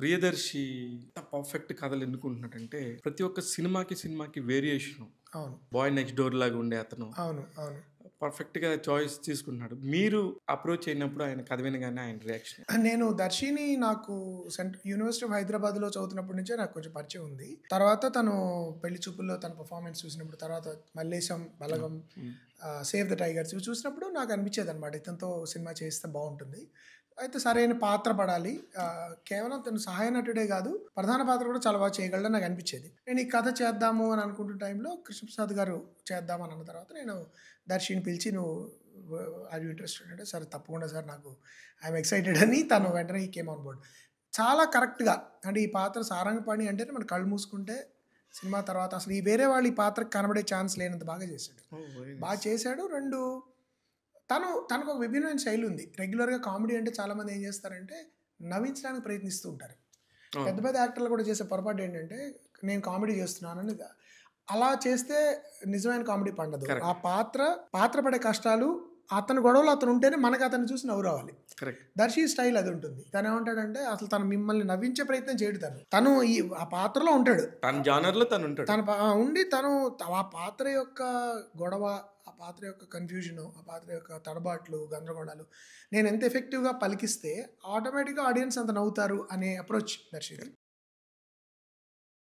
ప్రియదర్శి ఎంత పర్ఫెక్ట్ కథలు ఎన్నుకుంటున్నాడంటే ప్రతి ఒక్క సినిమాకి వేరియేషన్. అవును. బాయ్ నెక్స్ట్ డోర్ లాగా ఉండే అతను అవును. అవును. పర్ఫెక్ట్ గా చాయిస్ తీసుకుంటున్నాడు. మీరు అప్రోచ్ అయినప్పుడు ఆయన కథ వినగానే ఆయన రియాక్షన్? నేను 'దర్శిని' నాకు యూనివర్సిటీ ఆఫ్ హైదరాబాద్‌లో చదువుతున్నప్పటి నుంచే నాకు కొంచెం పరిచయం ఉంది. తర్వాత తను 'పెళ్లి చూపుల్లో' తన పెర్ఫార్మన్స్ చూసినప్పుడు, తర్వాత 'మల్లేశం', 'బలగం', 'సేవ్ ద టైగర్స్' ఇవి చూసినప్పుడు నాకు అనిపించేదనమాట ఇతనితో సినిమా చేస్తే బావుంటుంది. అయితే సరైన పాత్ర పడాలి. కేవలం తను సహాయ నటుడే గాదు, ప్రధాన పాత్ర కూడా చాలా బాగా చేయగలడని నాకు అనిపించేది. నేను ఈ కథ చేద్దాము అని అనుకుంటున్న టైంలో కృష్ణప్రసాద్ గారు చేద్దామని అన్న తర్వాత నేను దర్శిని పిలిచి "నువ్వు ఆర్ యూ ఇంట్రెస్టెడ్" అంటే, "సరే తప్పకుండా సార్, నాకు ఐఎమ్ ఎక్సైటెడ్" అని తను వెంటనే హి కేమ్ ఆన్ బోర్డ్. చాలా కరెక్ట్‌గా, అంటే ఈ పాత్ర సారంగపాణి అంటేనే మనం కళ్ళు మూసుకుంటే సినిమా తర్వాత అసలు ఈ వేరే వాళ్ళు ఈ పాత్రకి కనబడే ఛాన్స్ లేనంత బాగా చేశాడు. బాగా చేశాడు. 2 తనకొక విభిన్నమైన శైలి ఉంది. రెగ్యులర్‌గా కామెడీ అంటే చాలామంది ఏం చేస్తారంటే నవ్వించడానికి ప్రయత్నిస్తూ ఉంటారు. పెద్ద పెద్ద యాక్టర్లు కూడా చేసే పొరపాటు ఏంటంటే, నేను కామెడీ చేస్తున్నానని అలా చేస్తే నిజమైన కామెడీ పండదు. ఆ పాత్ర పడే కష్టాలు, అతని గొడవలు అతను ఉంటేనే మనకు అతన్ని చూసి నవ్వు రావాలి. కరెక్ట్. దర్శి స్టైల్ అది ఉంటుంది. తనేమంటాడంటే అసలు తను మిమ్మల్ని నవ్వించే ప్రయత్నం చేయడు తను. తను ఆ పాత్రలో ఉంటాడు. తన జానర్‌లో తను ఉంటాడు. ఉండి తను ఆ పాత్ర యొక్క గొడవ, ఆ పాత్ర యొక్క కన్‌ఫ్యూజను, ఆ పాత్ర యొక్క తడబాట్లు, గందరగోళాలు నేను ఎంత ఎఫెక్టివ్‌గా పలికిస్తే ఆటోమేటిక్‌గా ఆడియన్స్ అంత నవ్వుతారు అనే అప్రోచ్ దర్శిది.